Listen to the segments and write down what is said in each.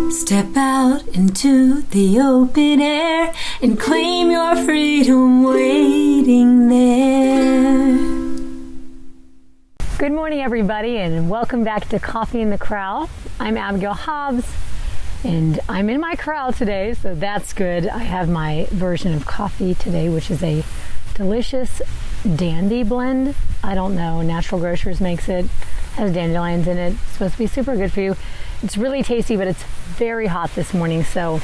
Step out into the open air and claim your freedom waiting there. Good morning, everybody, and welcome back to Coffee in the Corral. I'm Abigail Hobbs, and I'm in my corral today, so that's good. I have my version of coffee today, which is a delicious dandy blend. I don't know, Natural Grocers makes it, has dandelions in it. It's supposed to be super good for you. It's really tasty, but it's very hot this morning, so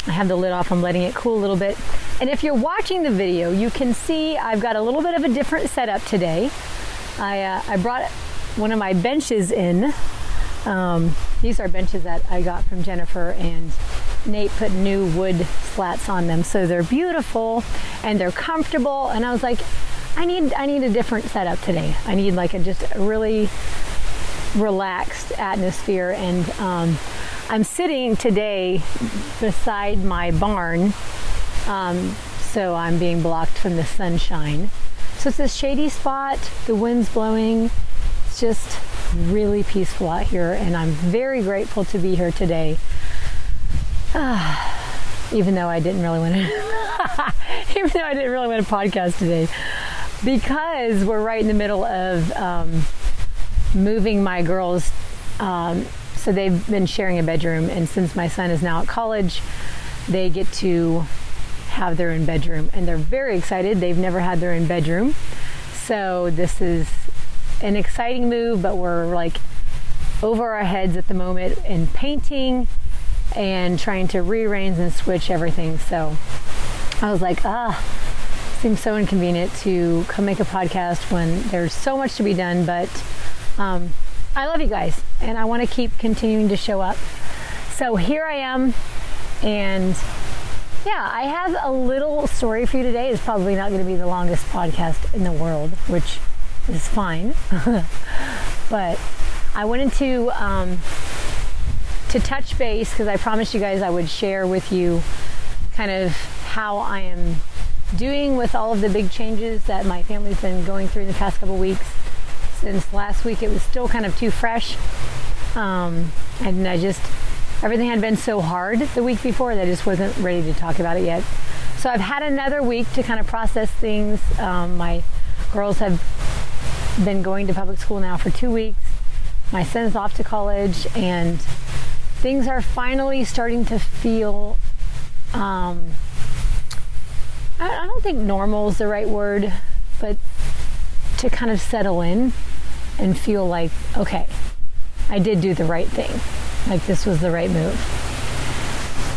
I have the lid off. I'm letting it cool a little bit. And if you're watching the video, you can see I've got a little bit of a different setup today. I brought one of my benches in. These are benches that I got from Jennifer, and Nate put new wood slats on them, so they're beautiful and they're comfortable. And I was like, I need a different setup today. I need like just a really relaxed atmosphere, and I'm sitting today beside my barn, so I'm being blocked from the sunshine. So it's this shady spot, the wind's blowing, it's just really peaceful out here, and I'm very grateful to be here today. Even though I didn't really want to podcast today, because we're right in the middle of moving my girls. So they've been sharing a bedroom, and since my son is now at college, they get to have their own bedroom, and they're very excited. They've never had their own bedroom, so this is an exciting move, but we're like over our heads at the moment in painting and trying to rearrange and switch everything. So I was like, seems so inconvenient to come make a podcast when there's so much to be done, but I love you guys, and I want to keep continuing to show up. So here I am, and yeah, I have a little story for you today. It's probably not going to be the longest podcast in the world, which is fine. But I wanted to touch base, because I promised you guys I would share with you kind of how I am doing with all of the big changes that my family's been going through in the past couple weeks. Since last week, it was still kind of too fresh. And everything had been so hard the week before that I just wasn't ready to talk about it yet. So I've had another week to kind of process things. My girls have been going to public school now for 2 weeks. My son's off to college, and things are finally starting to feel, I don't think normal is the right word, but to kind of settle in and feel like, okay, I did do the right thing. Like this was the right move.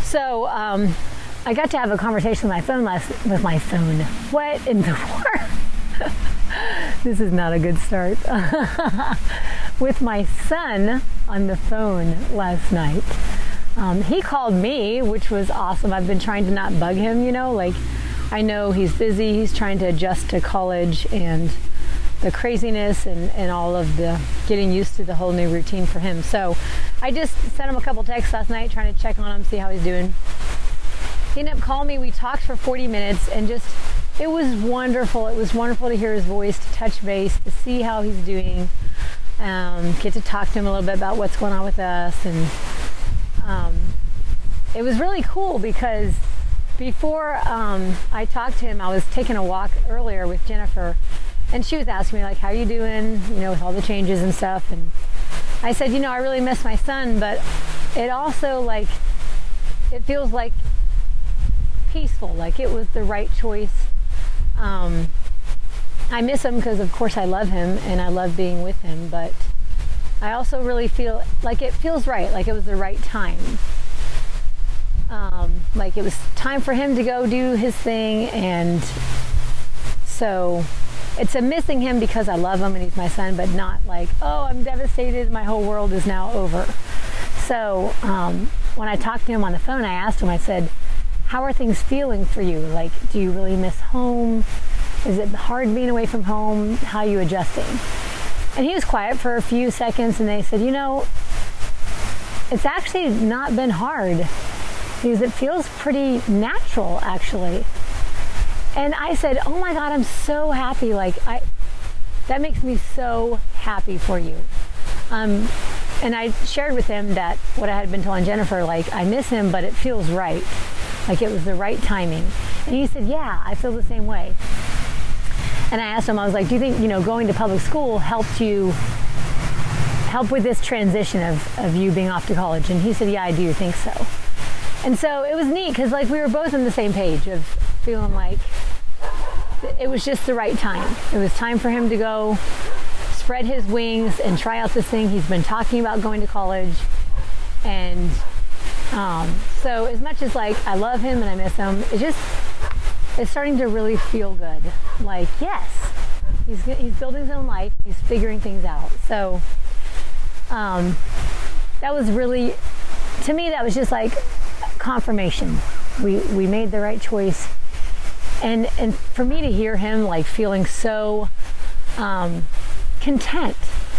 So I got to have a conversation with my phone. What in the world? This is not a good start. With my son on the phone last night. He called me, which was awesome. I've been trying to not bug him, like I know he's busy. He's trying to adjust to college and the craziness and all of the getting used to the whole new routine for him. So I just sent him a couple texts last night trying to check on him, see how he's doing. He ended up calling me. We talked for 40 minutes, and it was wonderful. It was wonderful to hear his voice, to touch base, to see how he's doing, get to talk to him a little bit about what's going on with us. And it was really cool because before I talked to him, I was taking a walk earlier with Jennifer, and she was asking me, like, how are you doing, with all the changes and stuff. And I said, I really miss my son, but it also, it feels like peaceful, like it was the right choice. I miss him because, of course, I love him and I love being with him, but I also really feel like it feels right, like it was the right time. Like it was time for him to go do his thing, and so it's a missing him because I love him and he's my son, but not like, oh, I'm devastated, my whole world is now over. So when I talked to him on the phone, I asked him, I said, how are things feeling for you? Like, do you really miss home? Is it hard being away from home? How are you adjusting? And he was quiet for a few seconds, and they said, it's actually not been hard, because it feels pretty natural, actually. And I said, oh my God, I'm so happy. That makes me so happy for you. and I shared with him that what I had been telling Jennifer, like, I miss him, but it feels right. Like it was the right timing. And he said, yeah, I feel the same way. And I asked him, I was like, do you think, going to public school help with this transition of you being off to college? And he said, yeah, I do think so. And so it was neat because like we were both on the same page of feeling like it was just the right time. It was time for him to go spread his wings and try out this thing. He's been talking about going to college. And so as much as like I love him and I miss him, it's starting to really feel good. Like, yes, he's building his own life. He's figuring things out. So that was really, to me, that was just like confirmation. We made the right choice. And for me to hear him like feeling so content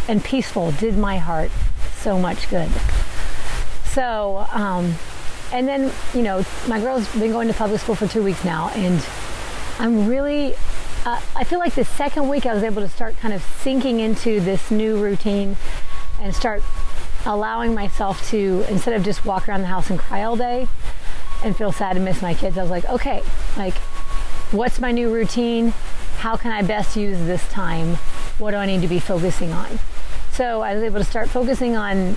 and peaceful did my heart so much good. So, and then, my girl's been going to public school for 2 weeks now, and I'm really, I feel like the second week I was able to start kind of sinking into this new routine and start allowing myself to, instead of just walk around the house and cry all day and feel sad and miss my kids, I was like, okay, like, what's my new routine? How can I best use this time? What do I need to be focusing on? So I was able to start focusing on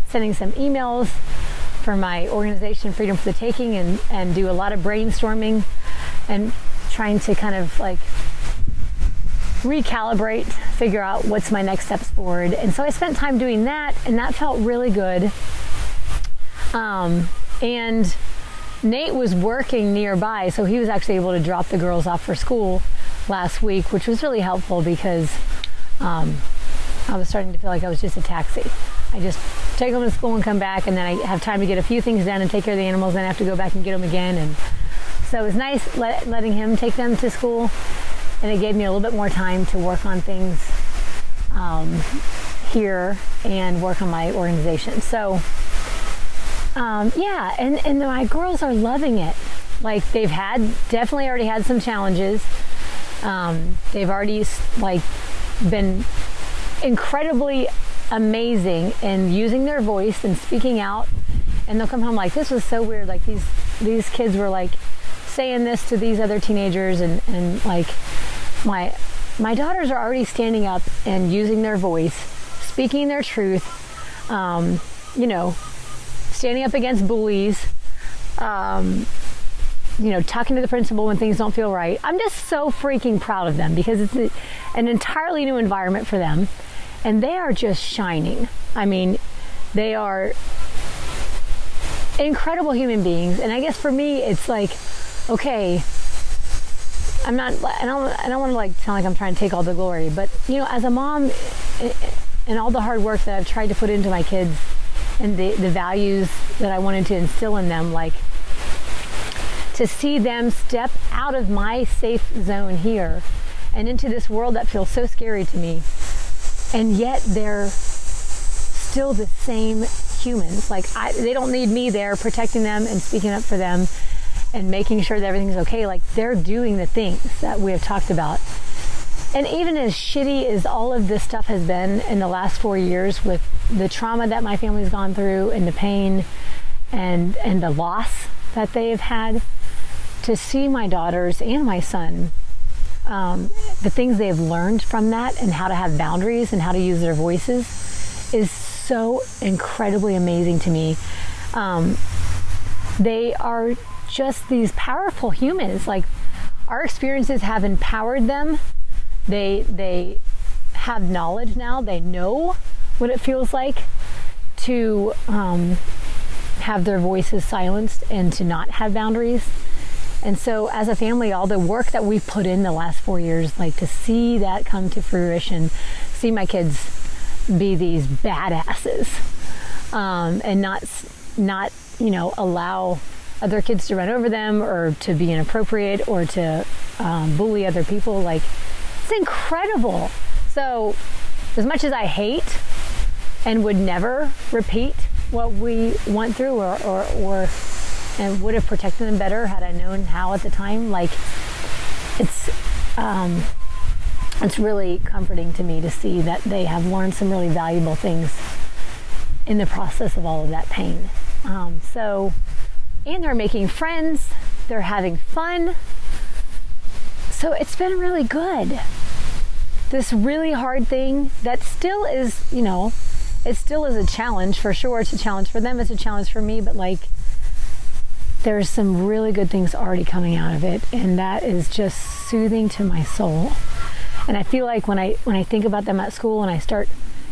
sending some emails for my organization, Freedom for the Taking, and do a lot of brainstorming and trying to kind of like recalibrate, figure out what's my next steps forward. And so I spent time doing that, and that felt really good. And Nate was working nearby, so he was actually able to drop the girls off for school last week, which was really helpful because I was starting to feel like I was just a taxi. I just take them to school and come back, and then I have time to get a few things done and take care of the animals, and I have to go back and get them again. And so it was nice letting him take them to school, and it gave me a little bit more time to work on things here and work on my organization. So yeah, and my girls are loving it. Like they've definitely already had some challenges. They've already like been incredibly amazing in using their voice and speaking out, and they'll come home like, this was so weird, like these kids were like saying this to these other teenagers, and like my daughters are already standing up and using their voice, speaking their truth, standing up against bullies, talking to the principal when things don't feel right. I'm just so freaking proud of them because it's an entirely new environment for them, and they are just shining. I mean, they are incredible human beings. And I guess for me, it's like, okay, I don't want to like sound like I'm trying to take all the glory, but as a mom and all the hard work that I've tried to put into my kids and the values that I wanted to instill in them, like to see them step out of my safe zone here and into this world that feels so scary to me, and yet they're still the same humans. Like they don't need me there protecting them and speaking up for them and making sure that everything's okay. Like they're doing the things that we have talked about. And even as shitty as all of this stuff has been in the last 4 years, with the trauma that my family's gone through and the pain and the loss that they have had, to see my daughters and my son, the things they've learned from that and how to have boundaries and how to use their voices is so incredibly amazing to me. They are just these powerful humans. Like our experiences have empowered them. They have knowledge now. They know what it feels like to have their voices silenced and to not have boundaries. And so as a family, all the work that we've put in the last 4 years, like to see that come to fruition, see my kids be these badasses, and not allow other kids to run over them or to be inappropriate or to bully other people, like it's incredible. So as much as I hate and would never repeat what we went through or and would have protected them better had I known how at the time, like it's really comforting to me to see that they have learned some really valuable things in the process of all of that pain. And they're making friends, they're having fun. So it's been really good. This really hard thing that still is, it still is a challenge for sure. It's a challenge for them, it's a challenge for me, but like there's some really good things already coming out of it, and that is just soothing to my soul. And I feel like when I think about them at school and I start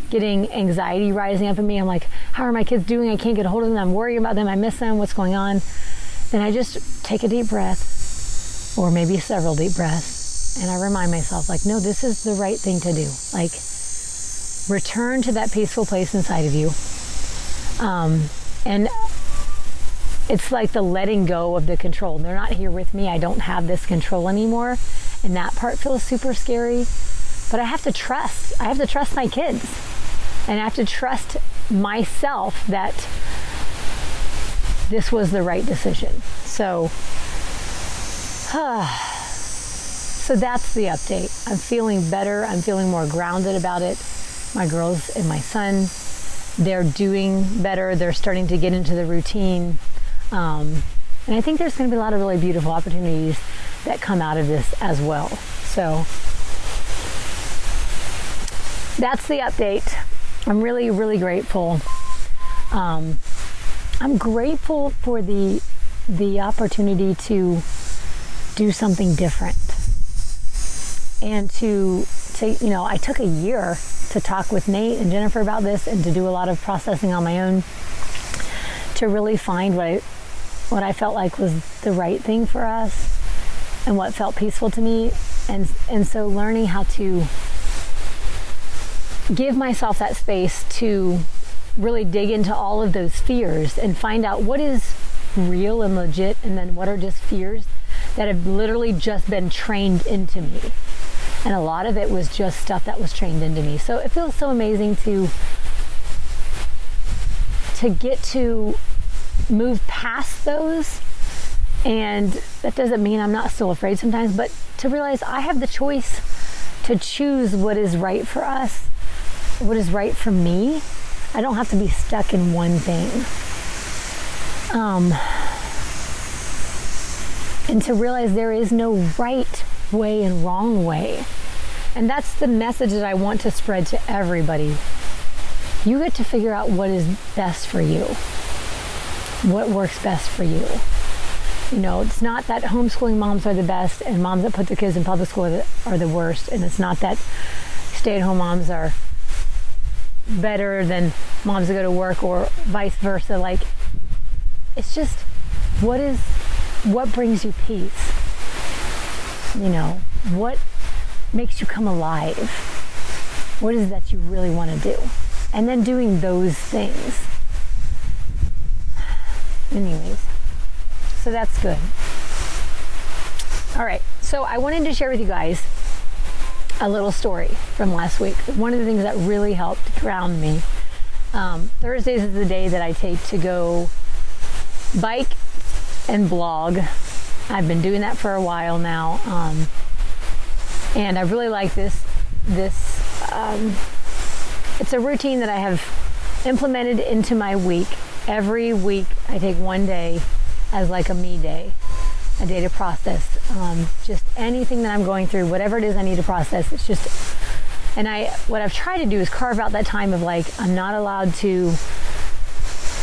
getting anxiety rising up in me, I'm like, how are my kids doing? I can't get a hold of them. I'm worrying about them. I miss them. What's going on? Then I just take a deep breath, or maybe several deep breaths, and I remind myself, like, no, this is the right thing to do. Like, return to that peaceful place inside of you. And it's like the letting go of the control. They're not here with me. I don't have this control anymore. And that part feels super scary. But I have to trust. I have to trust my kids. And I have to trust myself that this was the right decision. So that's the update. I'm feeling better. I'm feeling more grounded about it. My girls and my son, they're doing better. They're starting to get into the routine. And I think there's going to be a lot of really beautiful opportunities that come out of this as well. So that's the update. I'm really, really grateful. I'm grateful for the opportunity to do something different. And I took a year to talk with Nate and Jennifer about this and to do a lot of processing on my own to really find what I felt like was the right thing for us and what felt peaceful to me. And so learning how to give myself that space to really dig into all of those fears and find out what is real and legit, and then what are just fears that have literally just been trained into me. And a lot of it was just stuff that was trained into me. So it feels so amazing to get to move past those. And that doesn't mean I'm not still afraid sometimes, but to realize I have the choice to choose what is right for us, what is right for me. I don't have to be stuck in one thing. And to realize there is no right way and wrong way. And that's the message that I want to spread to everybody. You get to figure out what is best for you, what works best for you. It's not that homeschooling moms are the best and moms that put their kids in public school are the worst. And it's not that stay-at-home moms are better than moms that go to work or vice versa. Like, it's just what brings you peace? What makes you come alive? What is it that you really want to do? And then doing those things. Anyways, so that's good. All right, so I wanted to share with you guys a little story from last week. One of the things that really helped ground me. Thursdays is the day that I take to go bike and blog. I've been doing that for a while now, and I really like this. It's a routine that I have implemented into my week. Every week, I take one day as like a me day, a day to process just anything that I'm going through, whatever it is I need to process. It's just, and what I've tried to do is carve out that time of like, I'm not allowed to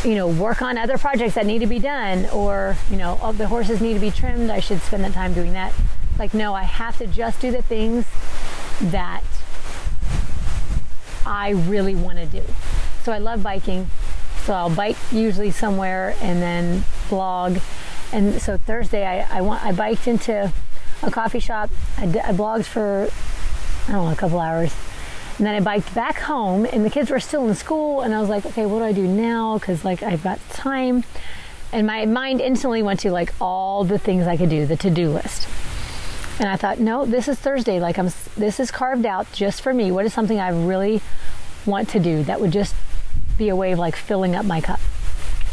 work on other projects that need to be done, or, oh, the horses need to be trimmed, I should spend that time doing that. Like, no, I have to just do the things that I really want to do. So I love biking. So I'll bike usually somewhere and then blog. And so Thursday, I biked into a coffee shop. I blogged for, a couple hours. And then I biked back home, and the kids were still in school, and I was like, okay, what do I do now? Because I've got time. And my mind instantly went to all the things I could do, the to-do list. And I thought, no, this is Thursday. This is carved out just for me. What is something I really want to do that would just be a way of filling up my cup?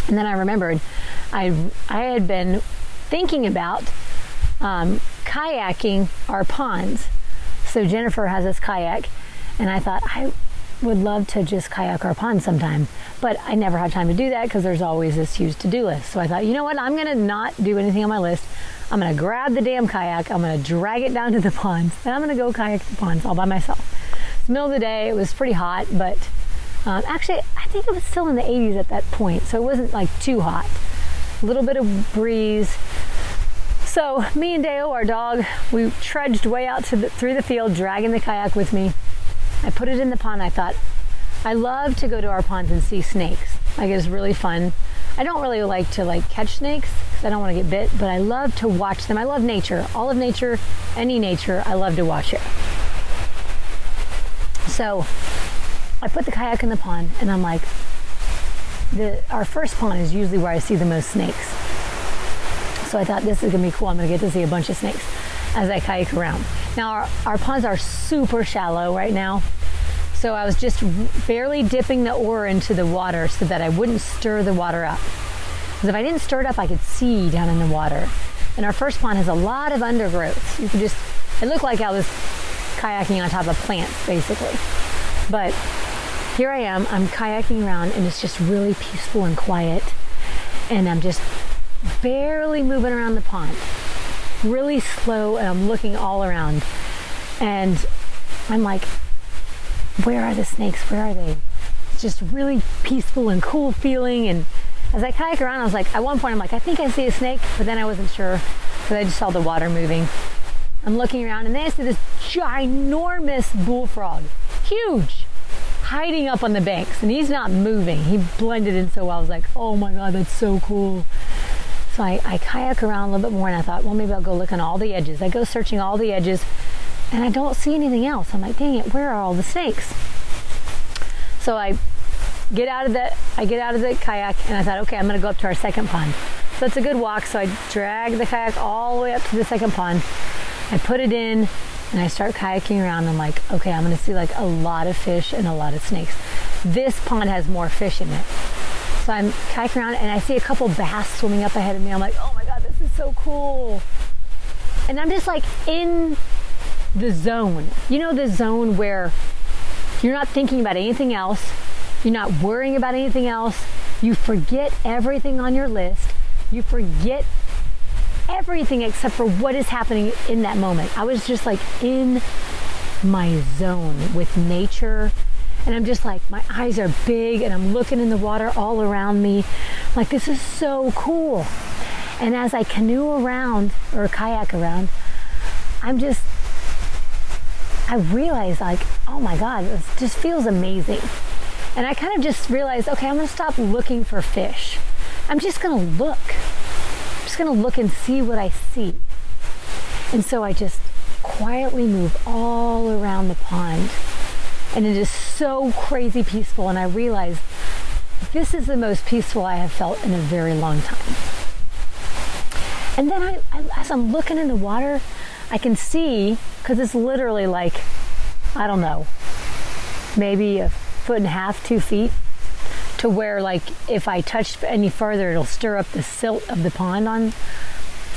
And then I remembered I had been thinking about kayaking our ponds. So Jennifer has this kayak, and I thought, would love to just kayak our pond sometime, but I never have time to do that because there's always this huge to-do list. So I thought, you know what, I'm gonna not do anything on my list. I'm gonna grab the damn kayak, I'm gonna drag it down to the ponds, and I'm gonna go kayak the ponds all by myself. It's the middle of the day, it was pretty hot, but actually I think it was still in the 80s at that point, so it wasn't like too hot. A little bit of breeze. So me and Deo, our dog, we trudged way out through the field, dragging the kayak with me. I put it in the pond. I thought, I love to go to our ponds and see snakes. Like, it's really fun. I don't really like to catch snakes because I don't want to get bit, but I love to watch them. I love nature. All of nature, any nature, I love to watch it. So I put the kayak in the pond, and I'm like, our first pond is usually where I see the most snakes. So I thought, this is going to be cool. I'm going to get to see a bunch of snakes as I kayak around. Now, our ponds are super shallow right now, so I was just barely dipping the oar into the water so that I wouldn't stir the water up. Because if I didn't stir it up, I could see down in the water. And our first pond has a lot of undergrowth. It looked like I was kayaking on top of plants, basically. But here I am, I'm kayaking around, and it's just really peaceful and quiet. And I'm just barely moving around the pond. Really slow, and I'm looking all around, and I'm like, where are the snakes? Where are they? It's just really peaceful and cool feeling. And as I kayak around, I was like, at one point I'm like, I think I see a snake, but then I wasn't sure because I just saw the water moving. I'm looking around, and then I see this ginormous bullfrog, huge, hiding up on the banks, and he's not moving. He blended in so well. I was like, oh my God, that's so cool. So I kayak around a little bit more, and I thought, well, maybe I'll go look on all the edges. I go searching all the edges, and I don't see anything else. I'm like, dang it, where are all the snakes? So I get out of the kayak, and I thought, okay, I'm going to go up to our second pond. So it's a good walk. So I drag the kayak all the way up to the second pond. I put it in, and I start kayaking around. I'm like, okay, I'm going to see a lot of fish and a lot of snakes. This pond has more fish in it. So I'm kayaking around, and I see a couple bass swimming up ahead of me. I'm like, oh my God, this is so cool. And I'm just in the zone. You know, the zone where you're not thinking about anything else. You're not worrying about anything else. You forget everything on your list. You forget everything except for what is happening in that moment. I was just in my zone with nature. And I'm just my eyes are big, and I'm looking in the water all around me. This is so cool. And as I canoe around or kayak around, I realize oh my God, it just feels amazing. And I kind of just realized, okay, I'm going to stop looking for fish. I'm just going to look. I'm just going to look and see what I see. And so I just quietly move all around the pond. And it is so crazy peaceful. And I realized this is the most peaceful I have felt in a very long time. And then as I'm looking in the water, I can see, because it's literally I don't know, maybe 1.5 feet, 2 feet, to where if I touch any further, it'll stir up the silt of the pond on.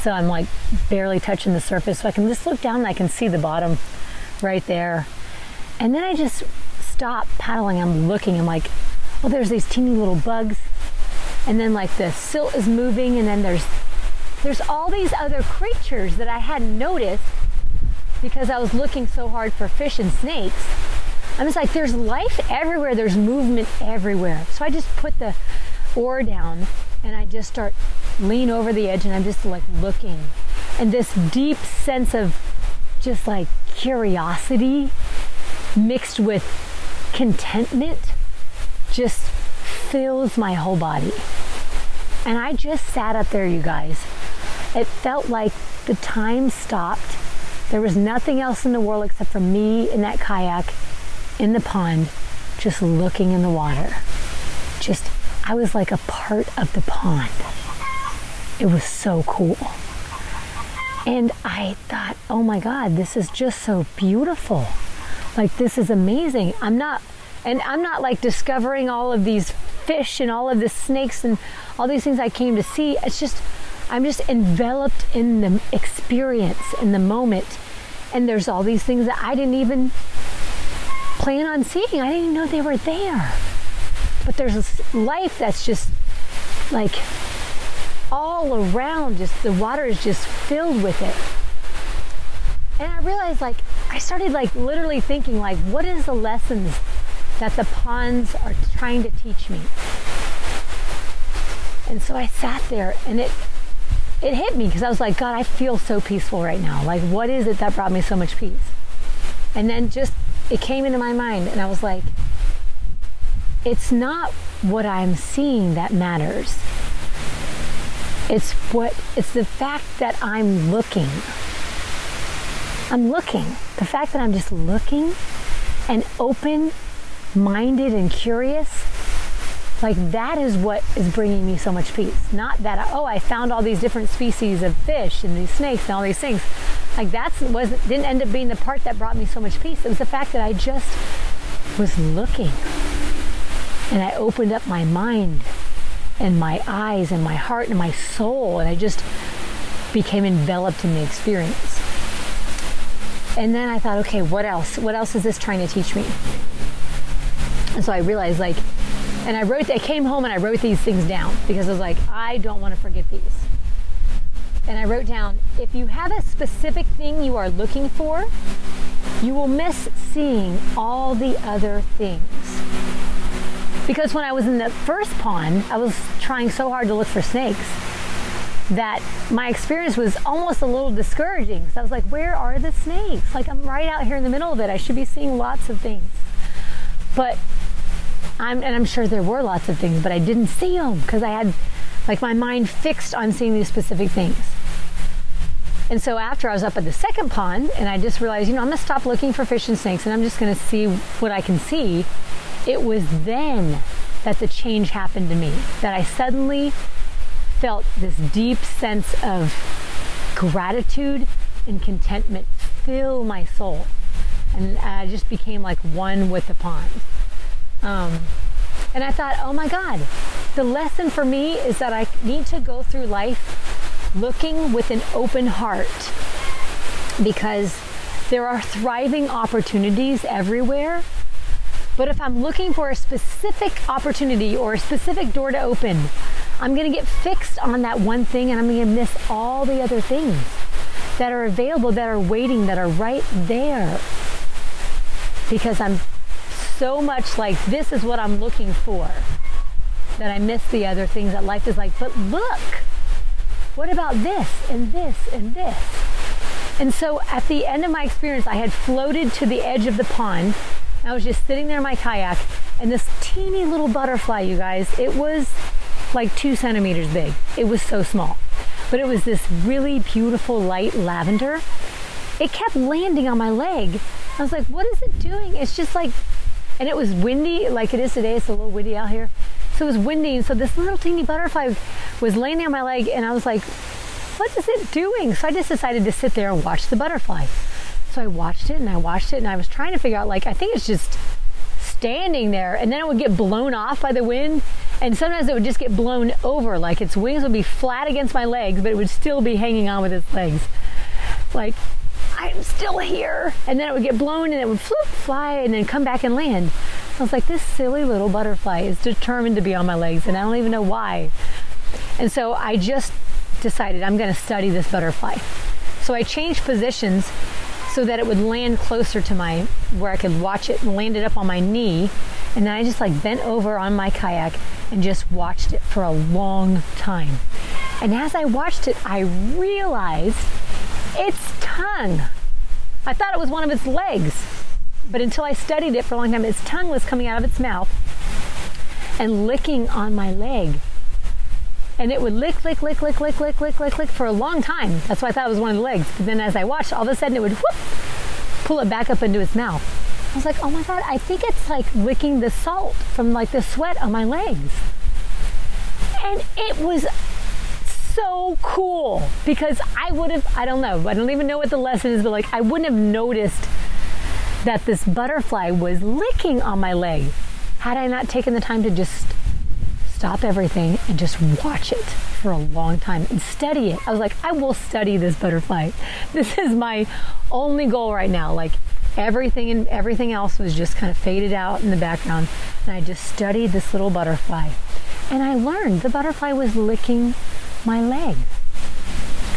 So I'm barely touching the surface. So I can just look down and I can see the bottom right there. And then I just stop paddling. I'm looking. I'm like, oh, there's these teeny little bugs. And then the silt is moving, and then there's all these other creatures that I hadn't noticed because I was looking so hard for fish and snakes. I'm just there's life everywhere. There's movement everywhere. So I just put the oar down, and I just start lean over the edge, and I'm just looking. And this deep sense of just curiosity mixed with contentment just fills my whole body. And I just sat up there, you guys. It felt like the time stopped. There was nothing else in the world except for me in that kayak in the pond, just looking in the water. I was a part of the pond. It was so cool. And I thought, oh my God, this is just so beautiful. This is amazing. I'm not discovering all of these fish and all of the snakes and all these things I came to see. I'm just enveloped in the experience, in the moment. And there's all these things that I didn't even plan on seeing. I didn't even know they were there. But there's this life that's just like all around, just the water is just filled with it. And I realized, like, I started like literally thinking, like, what is the lessons that the ponds are trying to teach me? And so I sat there, and it hit me, because I was like, God, I feel so peaceful right now. Like, what is it that brought me so much peace? And then just, it came into my mind, and I was like, it's not what I'm seeing that matters. It's the fact that I'm looking. I'm looking. The fact that I'm just looking and open-minded and curious, like, that is what is bringing me so much peace. Not that, I found all these different species of fish and these snakes and all these things. Like, didn't end up being the part that brought me so much peace. It was the fact that I just was looking. And I opened up my mind and my eyes and my heart and my soul, and I just became enveloped in the experience. And then I thought, okay, what else? What else is this trying to teach me? And so I realized, like, and I came home and I wrote these things down, because I was like, I don't want to forget these. And I wrote down, if you have a specific thing you are looking for, you will miss seeing all the other things. Because when I was in the first pond, I was trying so hard to look for snakes that my experience was almost a little discouraging. So I was like, where are the snakes? Like, I'm right out here in the middle of it. I should be seeing lots of things. But I'm sure there were lots of things, but I didn't see them because I had like my mind fixed on seeing these specific things. And so after I was up at the second pond, and I just realized, I'm going to stop looking for fish and snakes, and I'm just going to see what I can see. It was then that the change happened to me, that I suddenly felt this deep sense of gratitude and contentment fill my soul. And I just became like one with the pond. And I thought, oh my God, the lesson for me is that I need to go through life looking with an open heart, because there are thriving opportunities everywhere. But if I'm looking for a specific opportunity or a specific door to open, I'm going to get fixed on that one thing, and I'm going to miss all the other things that are available, that are waiting, that are right there. Because I'm so much like, this is what I'm looking for, that I miss the other things that life is like, but look, what about this and this and this? And so at the end of my experience, I had floated to the edge of the pond. I was just sitting there in my kayak, and this teeny little butterfly, you guys, it was like 2 centimeters big. It was so small. But it was this really beautiful light lavender. It kept landing on my leg. I was like, what is it doing? It's just like, and it was windy like it is today. It's a little windy out here. So it was windy, and so this little teeny butterfly was landing on my leg, and I was like, what is it doing? So I just decided to sit there and watch the butterfly. So I watched it and I watched it, and I was trying to figure out, like, I think it's just standing there, and then it would get blown off by the wind, and sometimes it would just get blown over, like its wings would be flat against my legs, but it would still be hanging on with its legs. Like, I'm still here. And then it would get blown, and it would fly, and then come back and land. I was like, this silly little butterfly is determined to be on my legs, and I don't even know why. And so I just decided I'm going to study this butterfly. So I changed positions so that it would land closer to where I could watch it, and land it up on my knee. And then I just like bent over on my kayak and just watched it for a long time. And as I watched it, I realized its tongue. I thought it was one of its legs, but until I studied it for a long time, its tongue was coming out of its mouth and licking on my leg. And it would lick for a long time. That's why I thought it was one of the legs. But then as I watched, all of a sudden it would whoop, pull it back up into its mouth. I was like, oh my God, I think it's like licking the salt from like the sweat on my legs. And it was so cool, because I don't even know what the lesson is, but like I wouldn't have noticed that this butterfly was licking on my leg had I not taken the time to just stop everything and just watch it for a long time and study it. I was like, I will study this butterfly. This is my only goal right now. Like, Everything else was just kind of faded out in the background, and I just studied this little butterfly. And I learned the butterfly was licking my leg.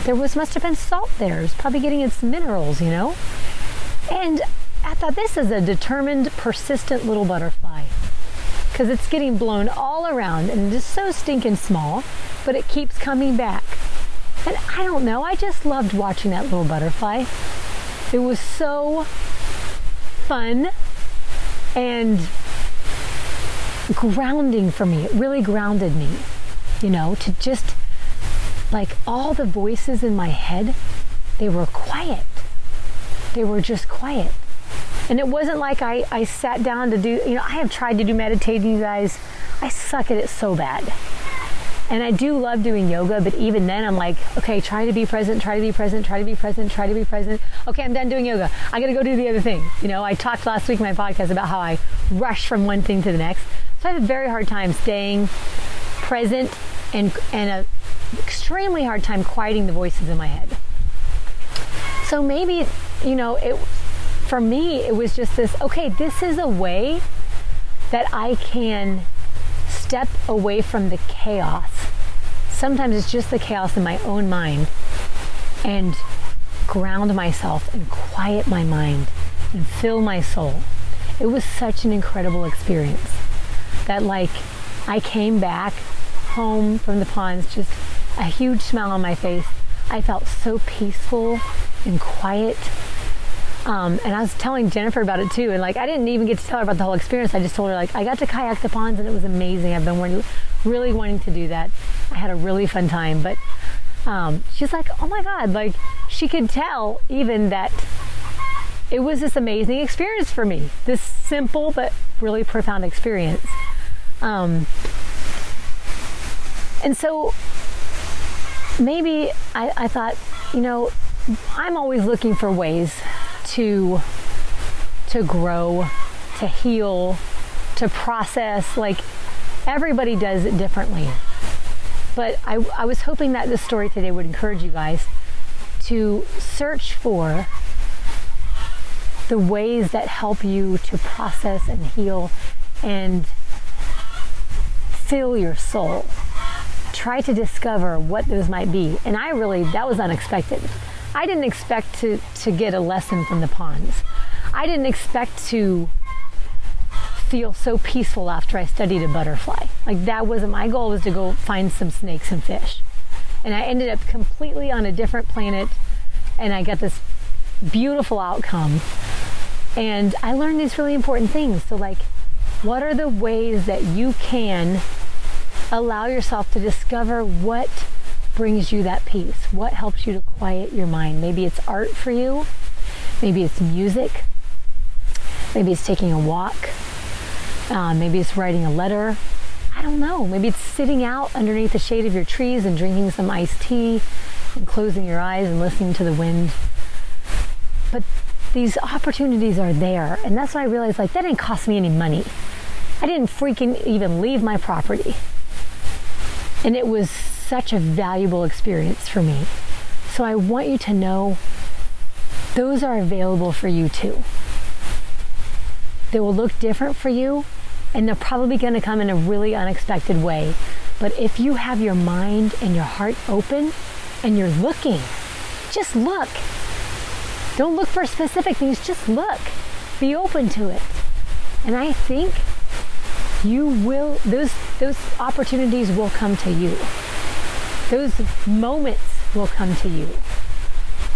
Must have been salt there. It was probably getting its minerals, And I thought, this is a determined, persistent little butterfly, because it's getting blown all around and just so stinking small, but it keeps coming back. And I don't know, I just loved watching that little butterfly. It was so fun and grounding for me. It really grounded me, to just, like, all the voices in my head, they were quiet. They were just quiet. And it wasn't like I sat down to do, I have tried to do meditating, you guys. I suck at it so bad. And I do love doing yoga, but even then I'm like, okay, try to be present, try to be present, try to be present, try to be present. Okay, I'm done doing yoga. I gotta go do the other thing. I talked last week in my podcast about how I rush from one thing to the next. So I have a very hard time staying present and a extremely hard time quieting the voices in my head. So maybe, for me, it was just this, okay, this is a way that I can step away from the chaos. Sometimes it's just the chaos in my own mind, and ground myself and quiet my mind and fill my soul. It was such an incredible experience that, like, I came back home from the ponds, just a huge smile on my face. I felt so peaceful and quiet. And I was telling Jennifer about it too. And like, I didn't even get to tell her about the whole experience. I just told her, like, I got to kayak the ponds and it was amazing. I've been really wanting to do that. I had a really fun time. But she's like, oh my God, like, she could tell even that it was this amazing experience for me. This simple but really profound experience. And so maybe I thought, I'm always looking for ways to grow, to heal, to process. Like, everybody does it differently. But I was hoping that this story today would encourage you guys to search for the ways that help you to process and heal and fill your soul. Try to discover what those might be. And that was unexpected. I didn't expect to get a lesson from the ponds. I didn't expect to feel so peaceful after I studied a butterfly. Like, that wasn't my goal, was to go find some snakes and fish. And I ended up completely on a different planet, and I got this beautiful outcome. And I learned these really important things. So, like, what are the ways that you can allow yourself to discover what brings you that peace? What helps you to quiet your mind? Maybe it's art for you. Maybe it's music. Maybe it's taking a walk. Maybe it's writing a letter. I don't know. Maybe it's sitting out underneath the shade of your trees and drinking some iced tea and closing your eyes and listening to the wind. But these opportunities are there. And that's when I realized, like, that didn't cost me any money. I didn't freaking even leave my property. And it was such a valuable experience for me. So I want you to know those are available for you too. They will look different for you, and they're probably going to come in a really unexpected way. But if you have your mind and your heart open and you're looking, just look. Don't look for specific things, just look. Be open to it. And I think those opportunities will come to you. Those moments will come to you.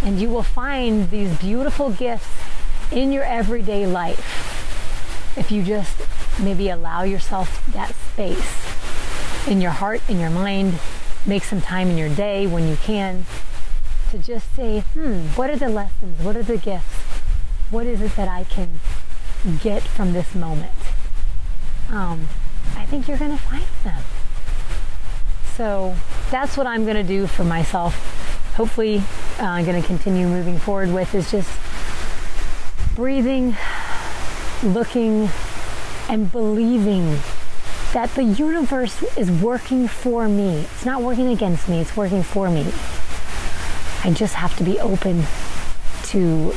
And you will find these beautiful gifts in your everyday life if you just maybe allow yourself that space in your heart, in your mind. Make some time in your day when you can to just say, what are the lessons? What are the gifts? What is it that I can get from this moment? I think you're going to find them. So that's what I'm going to do for myself. Hopefully, I'm going to continue moving forward with, is just breathing, looking, and believing that the universe is working for me. It's not working against me, it's working for me. I just have to be open to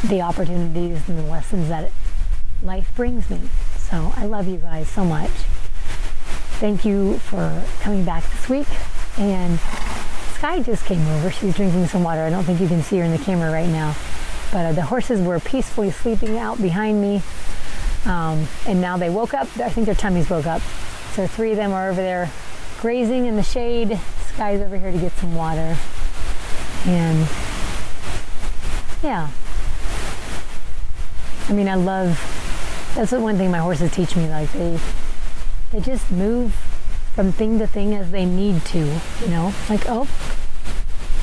the opportunities and the lessons that life brings me. So I love you guys so much. Thank you for coming back this week. And Sky just came over. She's drinking some water. I don't think you can see her in the camera right now. But the horses were peacefully sleeping out behind me. And now they woke up. I think their tummies woke up. So 3 of them are over there grazing in the shade. Sky's over here to get some water. And yeah. I mean, that's the one thing my horses teach me. Like they just move from thing to thing as they need to, you know? Like, oh,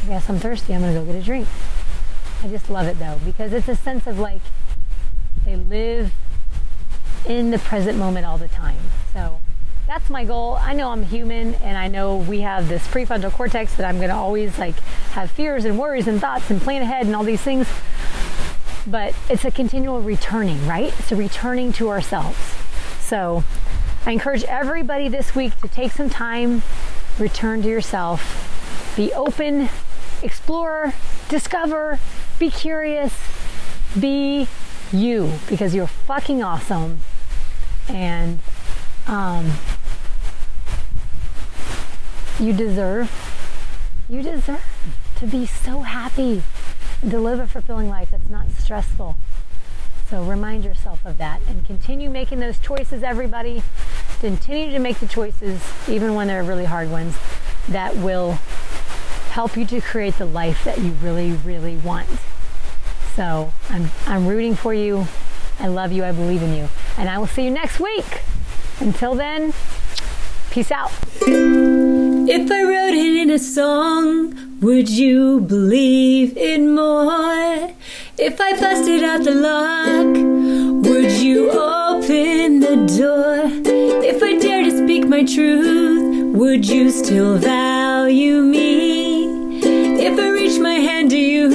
I guess I'm thirsty. I'm going to go get a drink. I just love it though, because it's a sense of like they live in the present moment all the time. So that's my goal. I know I'm human, and I know we have this prefrontal cortex that I'm going to always like have fears and worries and thoughts and plan ahead and all these things. But it's a continual returning, right? It's a returning to ourselves. So I encourage everybody this week to take some time, return to yourself, be open, explore, discover, be curious, be you, because you're fucking awesome. And you deserve to be so happy and to live a fulfilling life that's not stressful. So remind yourself of that and continue making those choices, everybody. Continue to make the choices, even when they're really hard ones, that will help you to create the life that you really, really want. So I'm rooting for you. I love you. I believe in you. And I will see you next week. Until then, peace out. If I wrote it in a song, would you believe it more? If I busted out the lock, would you open the door? If I dare to speak my truth, would you still value me? If I reached my hand to you,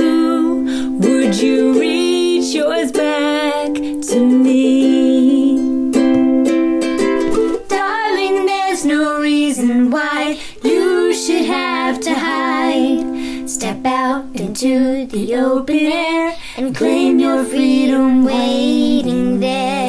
would you reach yours back to me? Darling, there's no reason why you should have to hide. Step out into the open air and claim your freedom waiting there.